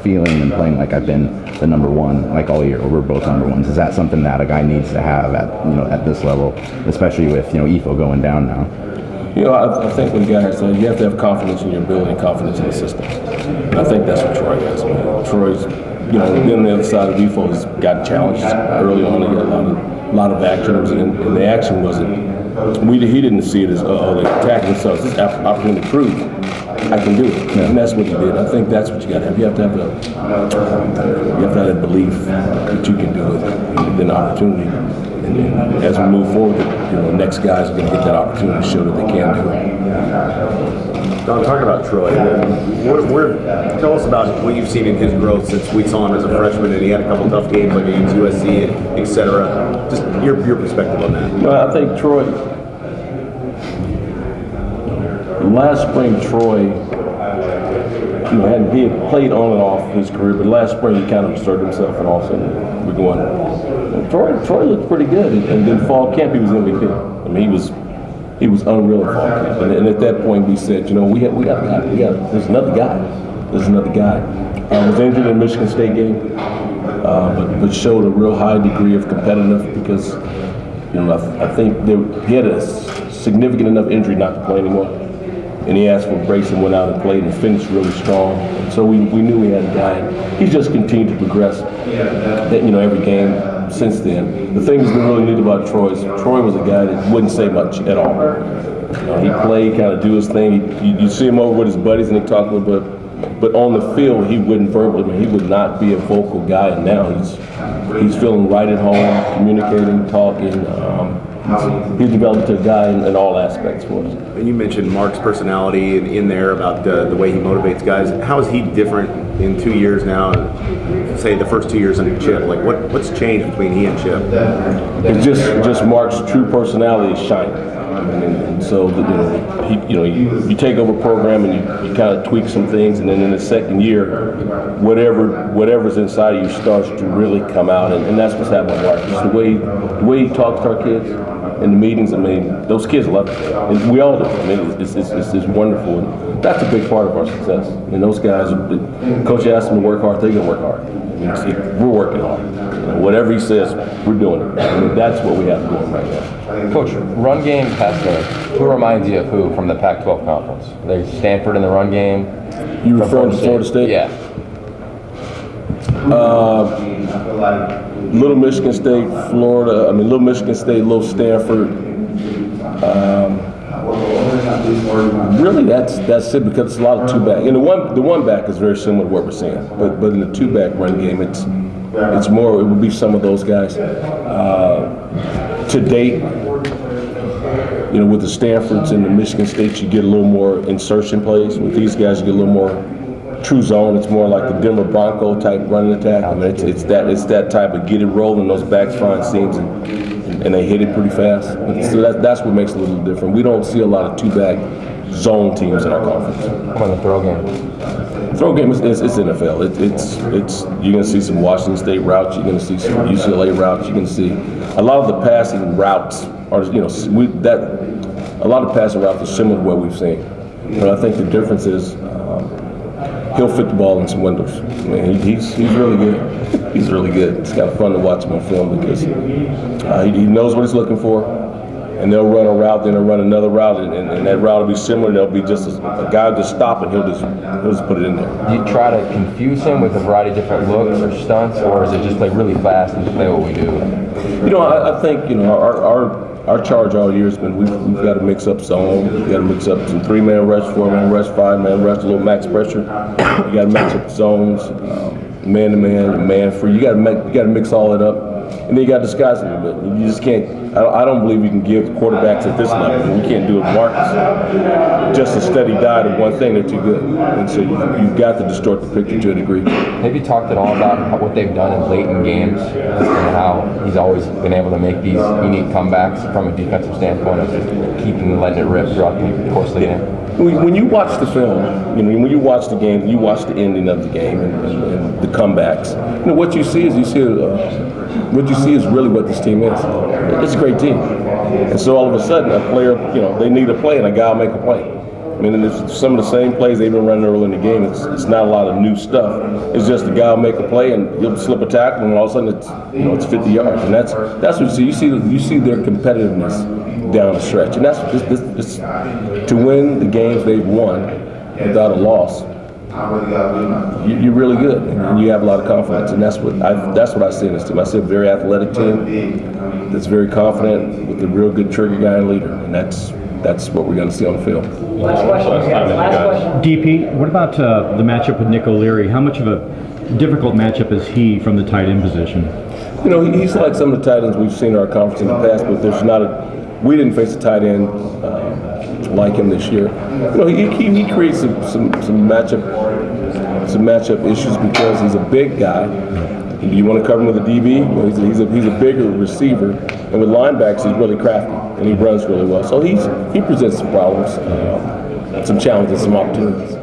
feeling and playing like I've been the number one like all year, or we're both number ones. Is that something that a guy needs to have at this level, especially with EFO going down now? I think when guys say you have to have confidence in your ability and confidence in the system. And I think that's what Troy has. Troy's, being on the other side of EFO has gotten challenged early on. He got a lot of action, and the action wasn't. He didn't see it as they're attacking themselves. This is an opportunity to prove I can do it, and that's what he did. I think that's what you got to have. You have to have that belief that you can do it, and then opportunity. And as we move forward, next guys are going to get that opportunity to show that they can do it. Don, talking about Troy, tell us about what you've seen in his growth since we saw him as a freshman, and he had a couple tough games like against USC, etc. Just your perspective on that. Well, I think Troy. Last spring, Troy, he had played on and off his career, but last spring he kind of asserted himself, and all of a sudden we're going. Troy looked pretty good, and then fall camp he was MVP. I mean, he was unreal in fall camp, and at that point we said, we got a guy. There's another guy. Was injured in the Michigan State game, but showed a real high degree of competitiveness because I think he had a significant enough injury not to play anymore. And he asked for a brace and went out and played and finished really strong. And so we knew we had a guy. And he's just continued to progress, every game since then. The thing that's been really neat about Troy is Troy was a guy that wouldn't say much at all. He played, kind of do his thing. You see him over with his buddies and he talked a little bit, but on the field he wouldn't verbally. He would not be a vocal guy. And now he's feeling right at home, communicating, talking. He's developed a guy in all aspects for us. And you mentioned Mark's personality in there about the way he motivates guys. How is he different in 2 years now? Say the first 2 years under Chip. Like what's changed between he and Chip? It's just Mark's true personality is shining. And so you take over a program and you kind of tweak some things, and then in the second year, whatever's inside of you starts to really come out, and that's what's happening with Mark. It's the way he talks to our kids in the meetings. I mean, those kids love it, and we all do. I mean, it's wonderful, and that's a big part of our success. I mean, those guys, Coach asked them to work hard, they're going to work hard. I mean, we're working hard. Whatever he says, we're doing it. I mean, that's what we have going right now. Coach, run game, pass game. Who reminds you of who from the Pac-12 conference? There's Stanford in the run game. You referring to Florida State? Yeah. Little Michigan State, Florida. Little Michigan State, little Stanford. Really, that's it because it's a lot of two-back. And the one-back is very similar to what we're seeing. But in the two-back run game, it's more. It would be some of those guys. To date, with the Stanfords and the Michigan States, you get a little more insertion plays. With these guys, you get a little more true zone. It's more like the Denver Bronco type running attack. I mean, it's that type of get it rolling. Those backs find seams and they hit it pretty fast. So that's what makes it a little different. We don't see a lot of two-back zone teams in our conference. How about the throw game? Throw game is NFL. It's you're going to see some Washington State routes. You're going to see some UCLA routes. You're going to see a lot of the passing routes are a lot of passing routes are similar to what we've seen. But I think the difference is he'll fit the ball in some windows. I mean, he's really good. He's really good. It's kind of fun to watch him on film because he knows what he's looking for. And they'll run a route, then they'll run another route, and that route will be similar. There'll be just a guy will just stop and he'll just put it in there. Do you try to confuse him with a variety of different looks or stunts, or is it just play really fast and just play what we do? I think our charge all year has been we've got to mix up zone. We've got to mix up some 3-man rush, 4-man rush, 5-man rush, a little max pressure. You got to mix up zones, man-to-man, and man-free. You got to mix all that up. And then you got to disguise it a little bit. You just can't. I don't believe you can give quarterbacks at this level. We can't do it with Marcus. Just a steady diet of one thing, they're too good. And so you've got to distort the picture to a degree. Have you talked at all about what they've done in late in games and how he's always been able to make these unique comebacks from a defensive standpoint of just keeping and letting it rip throughout the course of the game? When you watch the film, when you watch the game, you watch the ending of the game and the comebacks. What you see is really what this team is. It's a great team. And so all of a sudden, a player, they need a play and a guy will make a play. I mean, and it's some of the same plays they've been running early in the game. It's not a lot of new stuff. It's just the guy will make a play and he'll slip a tackle, and all of a sudden it's 50 yards, and that's what you see. You see their competitiveness down the stretch, and that's this to win the games they've won without a loss. You're really good, and you have a lot of confidence, and that's what I see in this team. I see a very athletic team that's very confident with a real good trigger guy and leader, and that's what we're going to see on the field. Last question. DP, what about the matchup with Nick O'Leary? How much of a difficult matchup is he from the tight end position? You know, he's like some of the tight ends we've seen in our conference in the past, but there's not we didn't face a tight end like him this year. You know, he creates some matchup issues because he's a big guy. You want to cover him with a DB? Well, he's a bigger receiver, and with linebacks he's really crafty and he runs really well. So he presents some problems, some challenges, some opportunities.